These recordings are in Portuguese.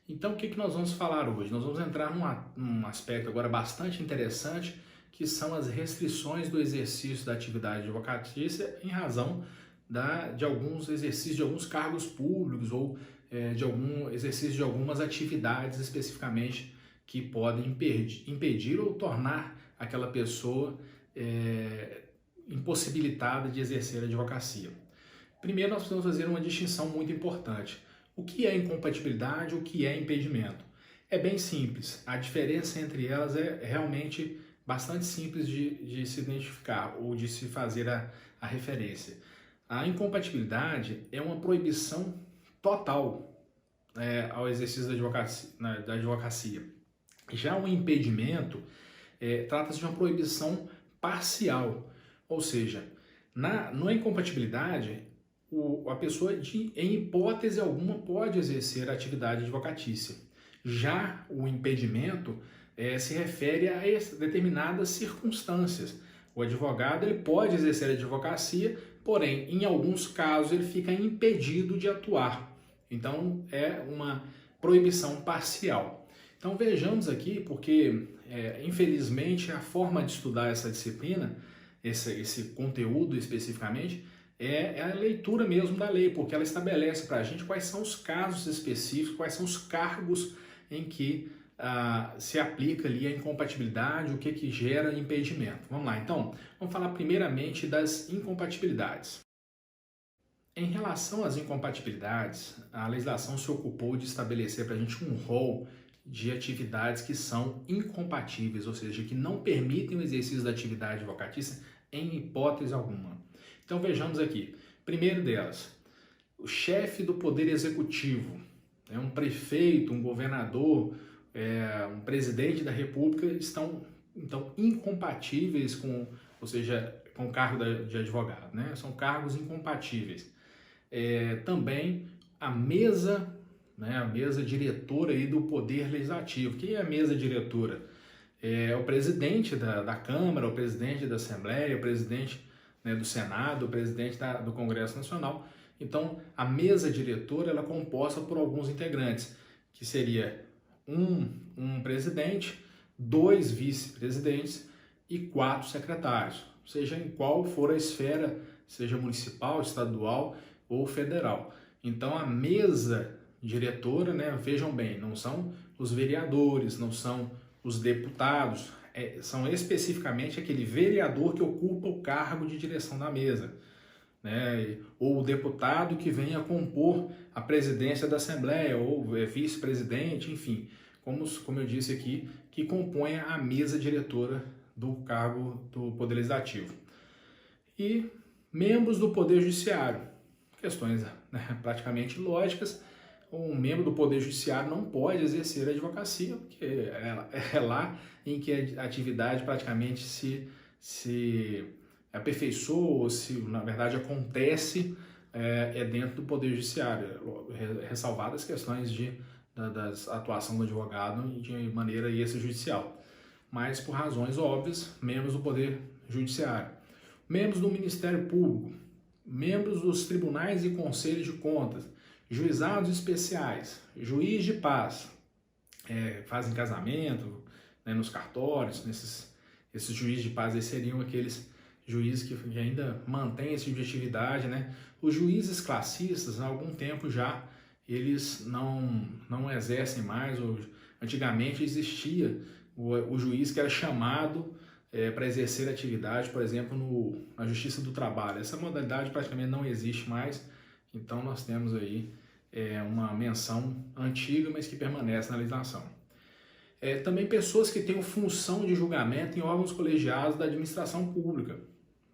Então, o que nós vamos falar hoje? Nós vamos entrar num aspecto agora bastante interessante, que são as restrições do exercício da atividade advocatícia em razão de alguns exercícios de alguns cargos públicos ou de algum exercício de algumas atividades especificamente que podem impedir ou tornar aquela pessoa impossibilitada de exercer a advocacia. Primeiro, nós precisamos fazer uma distinção muito importante. O que é incompatibilidade e o que é impedimento? É bem simples, a diferença entre elas é realmente bastante simples de se identificar ou de se fazer a referência. A incompatibilidade é uma proibição total ao exercício da advocacia. Já o impedimento trata-se de uma proibição parcial, ou seja, na incompatibilidade, a pessoa, em hipótese alguma, pode exercer a atividade advocatícia. Já o impedimento se refere a determinadas circunstâncias. O advogado ele pode exercer a advocacia, porém, em alguns casos, ele fica impedido de atuar. Então, é uma proibição parcial. Então, vejamos aqui, porque, infelizmente, a forma de estudar essa disciplina, esse conteúdo especificamente, é a leitura mesmo da lei, porque ela estabelece para a gente quais são os casos específicos, quais são os cargos em que se aplica ali a incompatibilidade, o que gera impedimento. Vamos lá, então, vamos falar primeiramente das incompatibilidades. Em relação às incompatibilidades, a legislação se ocupou de estabelecer para a gente um rol de atividades que são incompatíveis, ou seja, que não permitem o exercício da atividade advocatícia em hipótese alguma. Então vejamos aqui, primeiro delas, o chefe do Poder Executivo, um prefeito, um governador, um presidente da República estão então incompatíveis com, ou seja, com o cargo de advogado, né? São cargos incompatíveis. Também a mesa, né, a mesa diretora aí do Poder Legislativo. Quem é a mesa diretora? É o presidente da Câmara, o presidente da Assembleia, o presidente, né, do Senado, o presidente do Congresso Nacional. Então, a mesa diretora ela é composta por alguns integrantes, que seria um presidente, 2 vice-presidentes e 4 secretários, seja em qual for a esfera, seja municipal, estadual ou federal. Então, a mesa diretora, né, vejam bem, não são os vereadores, não são os deputados, são especificamente aquele vereador que ocupa o cargo de direção da mesa, né? Ou o deputado que venha compor a presidência da Assembleia, ou vice-presidente, enfim, como eu disse aqui, que compõe a mesa diretora do cargo do Poder Legislativo. E membros do Poder Judiciário, questões, né, praticamente lógicas. Um membro do Poder Judiciário não pode exercer a advocacia, porque é lá em que a atividade praticamente se aperfeiçoa, ou se na verdade acontece dentro do Poder Judiciário, ressalvadas as questões da atuação do advogado de maneira extrajudicial. Mas por razões óbvias, membros do Poder Judiciário, membros do Ministério Público, membros dos tribunais e conselhos de contas, juizados especiais, juiz de paz, fazem casamento, né, nos cartórios, esses juízes de paz aí seriam aqueles juízes que ainda mantêm esse tipo de atividade, né? Os juízes classistas, há algum tempo já, eles não exercem mais. Antigamente existia o juiz que era chamado para exercer atividade, por exemplo, na Justiça do Trabalho. Essa modalidade praticamente não existe mais, então nós temos aí uma menção antiga, mas que permanece na legislação. Também pessoas que tenham função de julgamento em órgãos colegiados da administração pública.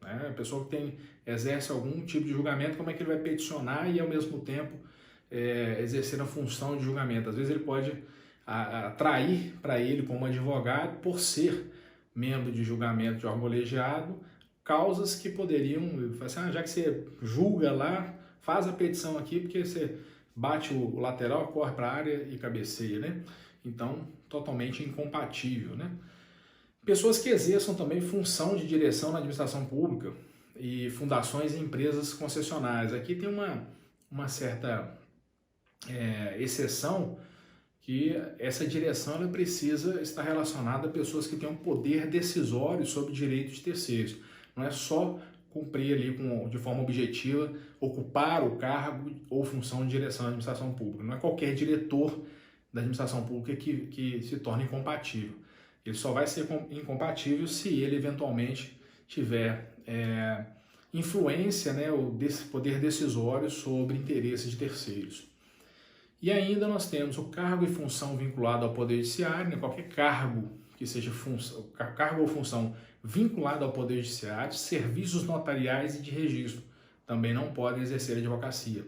Né? A pessoa que exerce algum tipo de julgamento, como é que ele vai peticionar e ao mesmo tempo exercer a função de julgamento? Às vezes ele pode atrair para ele como advogado, por ser membro de julgamento de órgão colegiado, causas que poderiam, assim, já que você julga lá, faz a petição aqui, porque você bate o lateral, corre para a área e cabeceia, né? Então, totalmente incompatível, né? Pessoas que exerçam também função de direção na administração pública e fundações e empresas concessionárias. Aqui tem uma certa exceção que essa direção ela precisa estar relacionada a pessoas que têm um poder decisório sobre direitos de terceiros. Não é só cumprir ali de forma objetiva, ocupar o cargo ou função de direção da administração pública. Não é qualquer diretor da administração pública que se torna incompatível. Ele só vai ser incompatível se ele eventualmente tiver influência, né, ou poder decisório sobre interesses de terceiros. E ainda nós temos o cargo e função vinculado ao Poder Judiciário, né, qualquer cargo que seja cargo ou função vinculado ao Poder Judiciário, serviços notariais e de registro também não podem exercer a advocacia.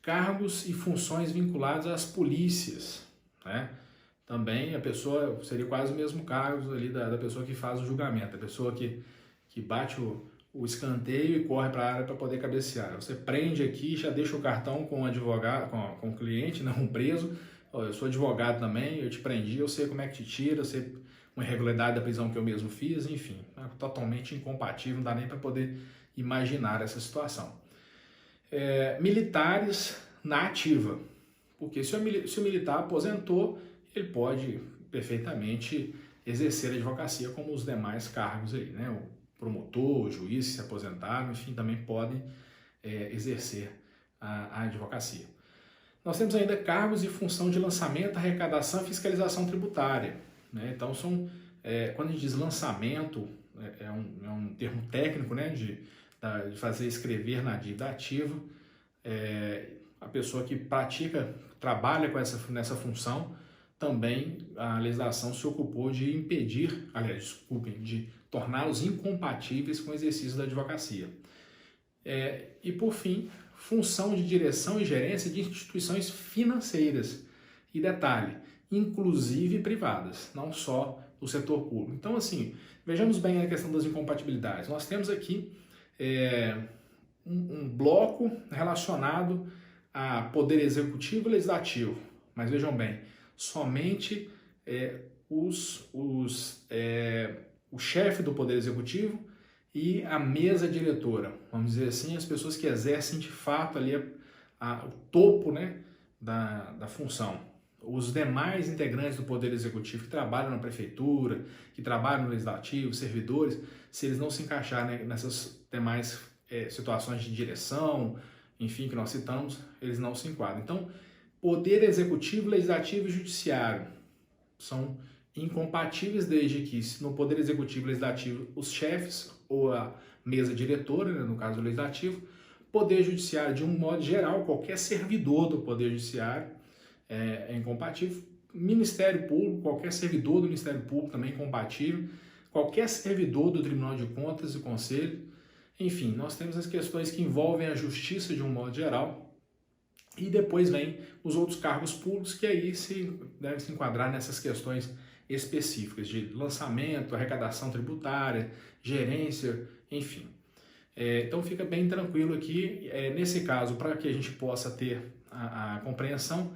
Cargos e funções vinculados às polícias, né? Também a pessoa seria quase o mesmo cargo ali da pessoa que faz o julgamento, a pessoa que bate o escanteio e corre para a área para poder cabecear. Você prende aqui, já deixa o cartão com o advogado, com o cliente, não preso. Eu sou advogado também, eu te prendi, eu sei como é que te tira, eu sei uma irregularidade da prisão que eu mesmo fiz, enfim, é totalmente incompatível, não dá nem para poder imaginar essa situação. Militares na ativa, porque se o militar aposentou, ele pode perfeitamente exercer a advocacia como os demais cargos aí, né? O promotor, o juiz que se aposentaram, enfim, também podem exercer a advocacia. Nós temos ainda cargos e função de lançamento, arrecadação e fiscalização tributária, né? Então, quando a gente diz lançamento, é um termo técnico, né, de fazer escrever na dívida ativa. A pessoa que trabalha nessa função, também a legislação se ocupou de impedir, de torná-los incompatíveis com o exercício da advocacia. E por fim, função de direção e gerência de instituições financeiras. E detalhe, inclusive privadas, não só do setor público. Então, assim, vejamos bem a questão das incompatibilidades. Nós temos aqui um bloco relacionado a poder executivo e legislativo. Mas vejam bem, somente o chefe do poder executivo e a mesa diretora, vamos dizer assim, as pessoas que exercem de fato ali o topo, né, da função. Os demais integrantes do Poder Executivo que trabalham na prefeitura, que trabalham no legislativo, servidores, se eles não se encaixarem nessas demais situações de direção, enfim, que nós citamos, eles não se enquadram. Então, Poder Executivo, Legislativo e Judiciário são incompatíveis desde que no Poder Executivo e Legislativo os chefes ou a mesa diretora, né, no caso do Legislativo, Poder Judiciário de um modo geral, qualquer servidor do Poder Judiciário é incompatível. Ministério Público, qualquer servidor do Ministério Público também é incompatível. Qualquer servidor do Tribunal de Contas e Conselho. Enfim, nós temos as questões que envolvem a justiça de um modo geral. E depois vem os outros cargos públicos que aí devem se enquadrar nessas questões específicas de lançamento, arrecadação tributária, gerência, enfim. Então fica bem tranquilo aqui. Nesse caso, para que a gente possa ter a compreensão,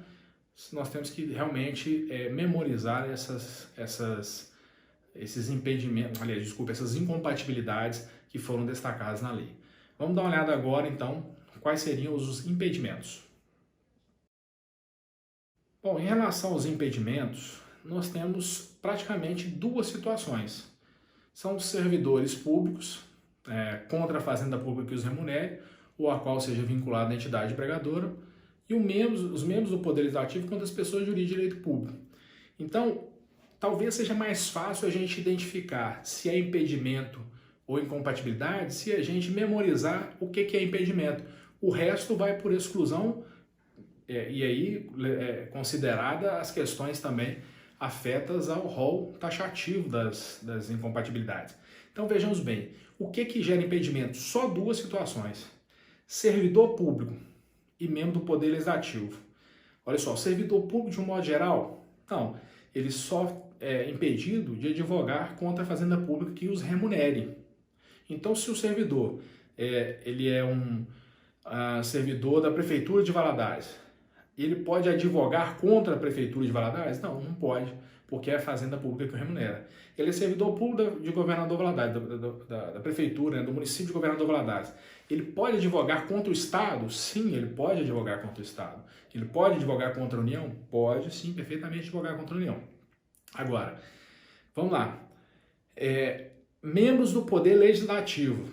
nós temos que realmente memorizar esses impedimentos, essas incompatibilidades que foram destacadas na lei. Vamos dar uma olhada agora, então, quais seriam os impedimentos. Bom, em relação aos impedimentos, nós temos praticamente duas situações. São os servidores públicos contra a fazenda pública que os remunere, ou a qual seja vinculada a entidade empregadora, e os membros do Poder Legislativo contra as pessoas jurídicas de direito público. Então, talvez seja mais fácil a gente identificar se é impedimento ou incompatibilidade se a gente memorizar o que é impedimento. O resto vai por exclusão e aí considerada as questões também afetas ao rol taxativo das incompatibilidades. Então vejamos bem, o que gera impedimento? Só duas situações: servidor público e membro do Poder Legislativo. Olha só, servidor público de um modo geral, não, ele só é impedido de advogar contra a fazenda pública que os remunere. Então, se o servidor ele é um servidor da Prefeitura de Valadares, ele pode advogar contra a Prefeitura de Valadares? Não, não pode, porque é a fazenda pública que o remunera. Ele é servidor público de Governador Valadares, da prefeitura, né, do município de Governador Valadares. Ele pode advogar contra o Estado? Sim, ele pode advogar contra o Estado. Ele pode advogar contra a União? Pode, sim, perfeitamente advogar contra a União. Agora, vamos lá. Membros do Poder Legislativo.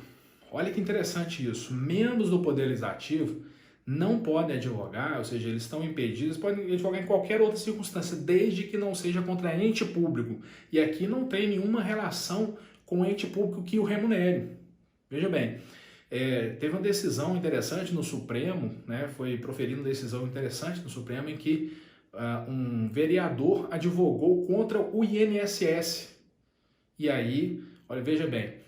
Olha que interessante isso. Membros do Poder Legislativo não podem advogar, ou seja, eles estão impedidos, podem advogar em qualquer outra circunstância, desde que não seja contra ente público. E aqui não tem nenhuma relação com o ente público que o remunere. Veja bem, teve uma decisão interessante no Supremo, né, foi proferida uma decisão interessante no Supremo em que um vereador advogou contra o INSS. E aí, olha, veja bem,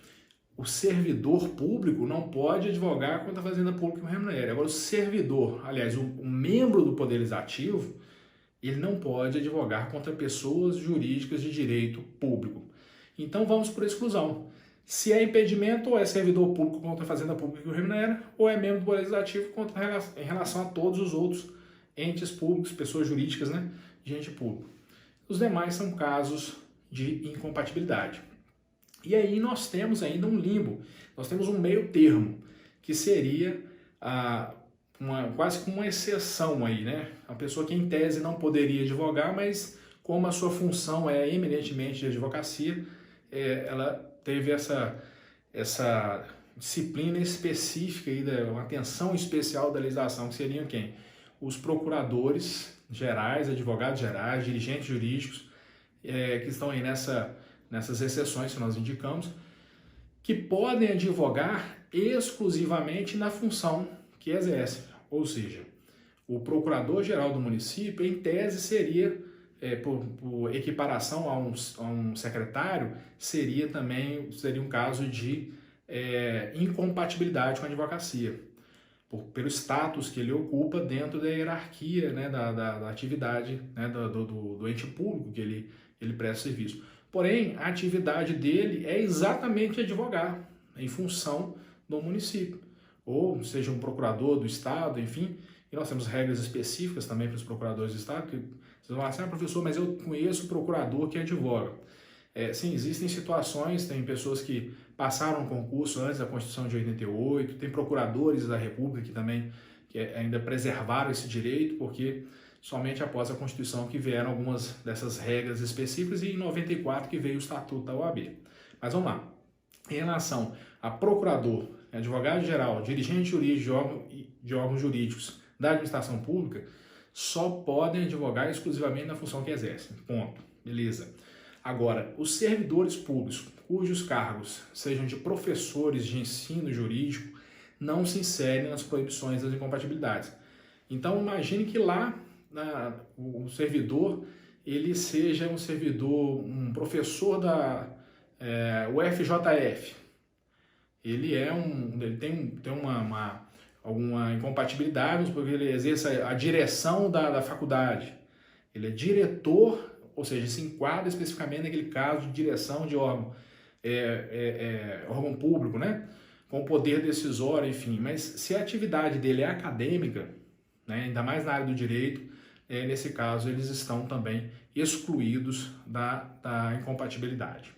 o servidor público não pode advogar contra a fazenda pública que o remunera. Agora, o servidor, aliás, o membro do Poder Legislativo, ele não pode advogar contra pessoas jurídicas de direito público. Então, vamos por exclusão. Se é impedimento, ou é servidor público contra a fazenda pública que o remunera, ou é membro do Poder Legislativo em relação a todos os outros entes públicos, pessoas jurídicas, né, de ente público. Os demais são casos de incompatibilidade. E aí nós temos ainda um limbo, nós temos um meio termo, que seria quase como uma exceção aí, né? A pessoa que em tese não poderia advogar, mas como a sua função é eminentemente de advocacia, ela teve essa disciplina específica, aí, uma atenção especial da legislação, que seriam quem? Os procuradores gerais, advogados gerais, dirigentes jurídicos, que estão aí nessas exceções que nós indicamos, que podem advogar exclusivamente na função que exercem. Ou seja, o procurador-geral do município, em tese, seria, por equiparação a um secretário, seria um caso de incompatibilidade com a advocacia, pelo status que ele ocupa dentro da hierarquia, né, da atividade, né, do ente público que ele presta serviço. Porém, a atividade dele é exatamente advogar em função do município, ou seja um procurador do Estado, enfim, e nós temos regras específicas também para os procuradores do Estado, que vocês vão falar assim, professor, mas eu conheço procurador que advoga. Sim, existem situações, tem pessoas que passaram um concurso antes da Constituição de 88, tem procuradores da República que ainda preservaram esse direito, porque somente após a Constituição que vieram algumas dessas regras específicas e em 94 que veio o Estatuto da OAB. Mas vamos lá. Em relação a procurador, advogado-geral, dirigente jurídico de órgãos jurídicos da administração pública, só podem advogar exclusivamente na função que exercem. Ponto. Beleza. Agora, os servidores públicos, cujos cargos sejam de professores de ensino jurídico, não se inserem nas proibições das incompatibilidades. Então, imagine que lá o servidor, ele seja um professor da UFJF. Ele tem alguma incompatibilidade, porque ele exerce a direção da faculdade. Ele é diretor, ou seja, se enquadra especificamente naquele caso de direção de órgão público, né? Com poder decisório, enfim. Mas se a atividade dele é acadêmica, né, ainda mais na área do direito, nesse caso eles estão também excluídos da incompatibilidade.